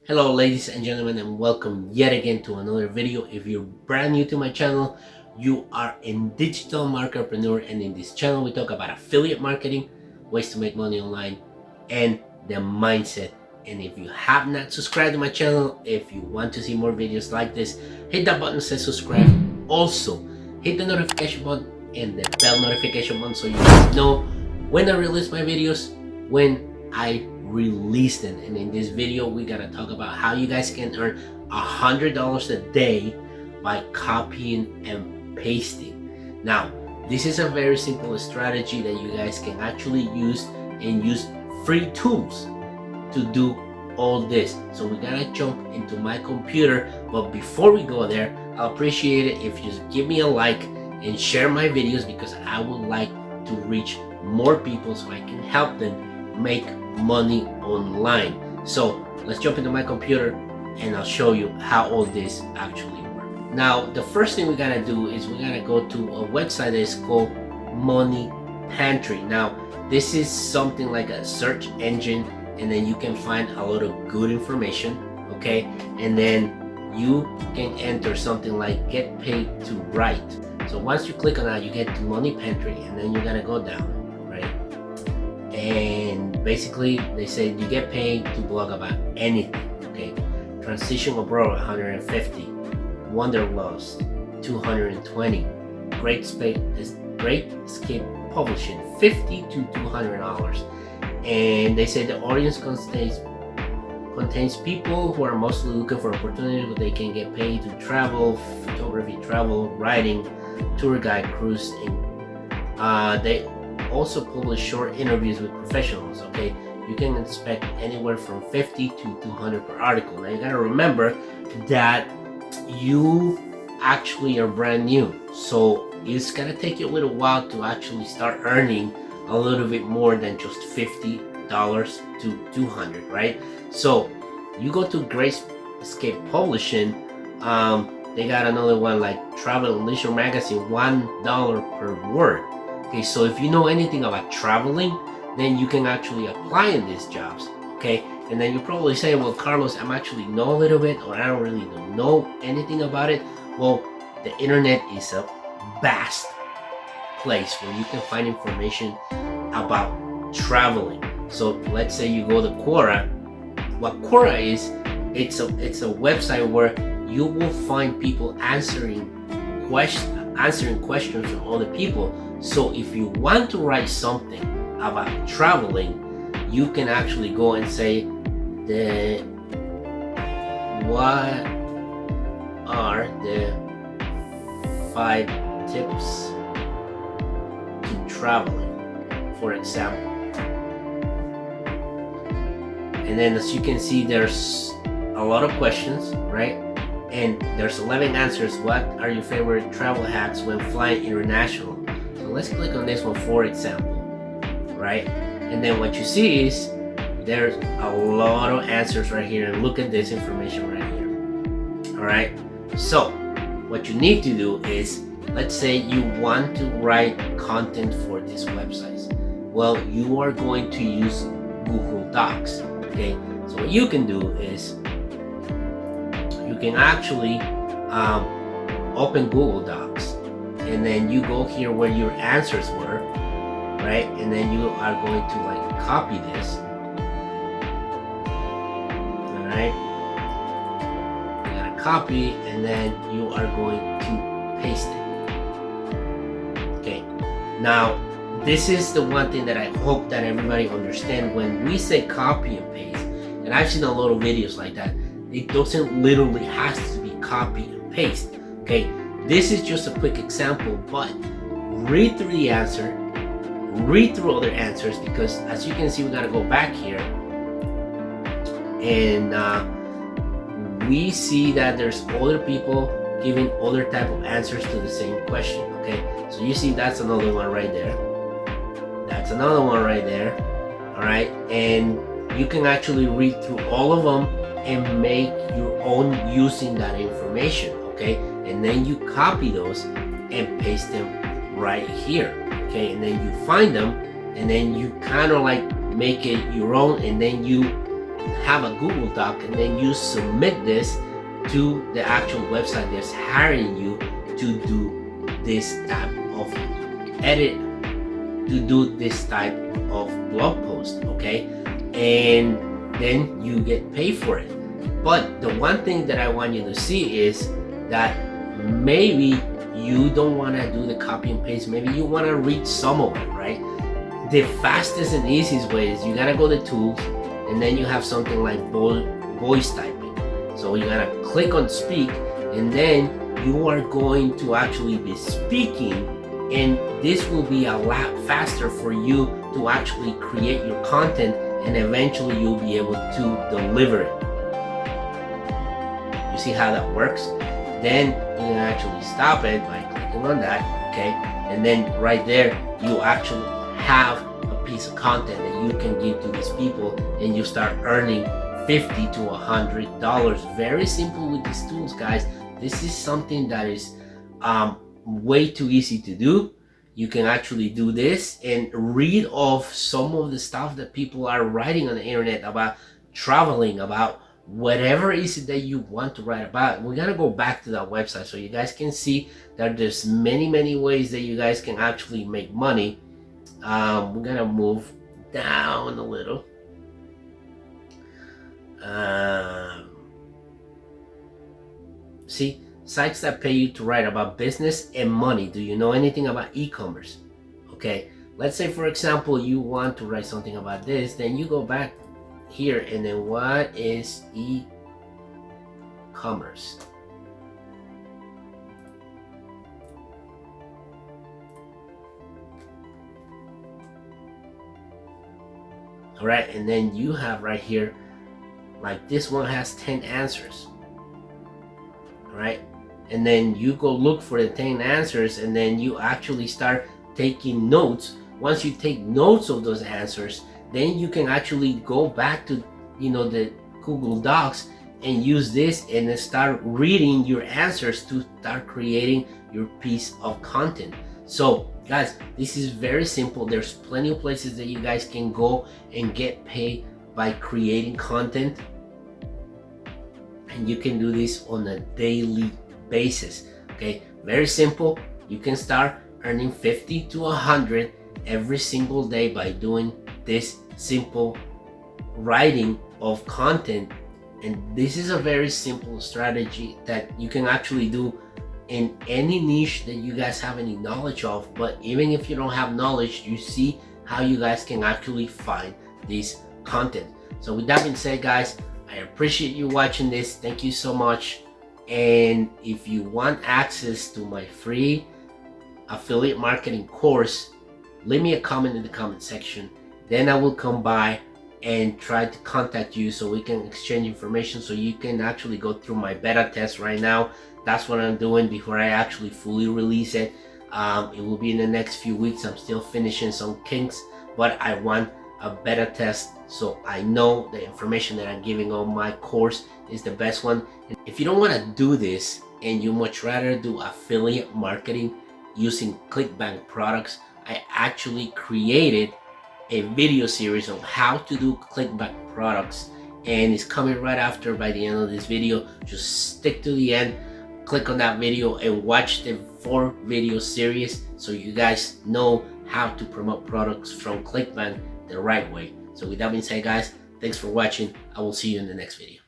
Hello ladies and gentlemen, and welcome yet again to another video. If you're brand new to my channel, you are a digital marketer, and in this channel we talk about affiliate marketing, ways to make money online, and the mindset. And if you have not subscribed to my channel, if you want to see more videos like this, hit that button that says subscribe. Also hit the notification button and the bell notification button so you guys know when I release my videos, when I release them. And in this video we gotta talk about how you guys can earn $100 a day by copying and pasting. Now this is a very simple strategy that you guys can actually use and use free tools to do all this. So we gotta jump into my computer, but before we go there, I'll appreciate it if you just give me a like and share my videos, because I would like to reach more people so I can help them make money online. So let's jump into my computer and I'll show you how all this actually works. Now the first thing we gotta do is we gotta go to a website that is called Money Pantry. Now this is something like a search engine, and then you can find a lot of good information, okay? And then you can enter something like get paid to write. So once you click on that, you get to Money Pantry, and then you gotta go down, right? And basically they say you get paid to blog about anything, okay? Transition abroad 150, Wanderlust 220, Great Escape Publishing $50 to $200. And they say the audience contains people who are mostly looking for opportunities where they can get paid to travel, photography, travel, writing, tour guide, cruise, and they also publish short interviews with professionals. Okay, you can expect anywhere from 50 to 200 per article. Now you gotta remember that you actually are brand new, so it's gonna take you a little while to actually start earning a little bit more than just $50 to $200, right? So you go to Great Escape Publishing, they got another one like Travel and Leisure Magazine, $1 per word. Okay, so if you know anything about traveling, then you can actually apply in these jobs, okay? And then you probably say, well, Carlos, I'm actually know a little bit, or I don't really know anything about it. Well, the internet is a vast place where you can find information about traveling. So let's say you go to Quora. What Quora is, it's a website where you will find people answering questions from other people. So if you want to write something about traveling, you can actually go and say what are the 5 tips to traveling, for example. And then as you can see, there's a lot of questions, right? And there's 11 answers. What are your favorite travel hacks when flying international? So let's click on this one, for example, right? And then what you see is there's a lot of answers right here, and look at this information right here. All right, so what you need to do is, let's say you want to write content for this website. Well, you are going to use Google Docs, okay? So what you can do is you can actually open Google Docs, and then you go here where your answers were, right? And then you are going to like copy this, all right? You gotta copy, and then you are going to paste it. Okay, now this is the one thing that I hope that everybody understands. When we say copy and paste, and I've seen a lot of videos like that, it doesn't literally has to be copy and paste. Okay, this is just a quick example, but read through the answer, read through other answers, because as you can see, we gotta go back here, and we see that there's other people giving other type of answers to the same question. Okay, so you see that's another one right there, that's another one right there. All right, and you can actually read through all of them and make your own using that information, okay? And then you copy those and paste them right here, okay? And then you find them, and then you kind of like make it your own, and then you have a Google Doc, and then you submit this to the actual website that's hiring you to do this type of edit, to do this type of blog post, okay? And then you get paid for it. But the one thing that I want you to see is that maybe you don't want to do the copy and paste. Maybe you want to read some of it, right? The fastest and easiest way is you got to go to tools, and then you have something like voice typing. So you got to click on speak, and then you are going to actually be speaking, and this will be a lot faster for you to actually create your content, and eventually you'll be able to deliver it. You see how that works? Then you can actually stop it by clicking on that, okay? And then right there, you actually have a piece of content that you can give to these people, and you start earning $50 to $100. Very simple with these tools, guys. This is something that is way too easy to do. You can actually do this and read off some of the stuff that people are writing on the internet about traveling, about whatever is it that you want to write about. We're gonna go back to that website so you guys can see that there's many ways that you guys can actually make money. We're gonna move down a little. See, sites that pay you to write about business and money. Do you know anything about e-commerce? Okay, let's say for example you want to write something about this, then you go back here, and then what is e-commerce? All right, and then you have right here, like this one has 10 answers. All right, and then you go look for the 10 answers, and then you actually start taking notes. Once you take notes of those answers, then you can actually go back to, you know, the Google Docs and use this and then start reading your answers to start creating your piece of content. So guys, this is very simple. There's plenty of places that you guys can go and get paid by creating content, and you can do this on a daily basis. Okay, very simple. You can start earning 50 to 100 every single day by doing this simple writing of content. And this is a very simple strategy that you can actually do in any niche that you guys have any knowledge of. But even if you don't have knowledge, you see how you guys can actually find this content. So with that being said, guys, I appreciate you watching this. Thank you so much. And if you want access to my free affiliate marketing course, leave me a comment in the comment section. Then I will come by and try to contact you so we can exchange information, so you can actually go through my beta test right now. That's what I'm doing before I actually fully release it. It will be in the next few weeks. I'm still finishing some kinks, but I want a beta test so I know the information that I'm giving on my course is the best one. And if you don't want to do this and you much rather do affiliate marketing using ClickBank products, I actually created a video series on how to do ClickBank products, and it's coming right after. By the end of this video, just stick to the end, click on that video and watch the 4 video series so you guys know how to promote products from ClickBank the right way. So with that being said, guys, thanks for watching. I will see you in the next video.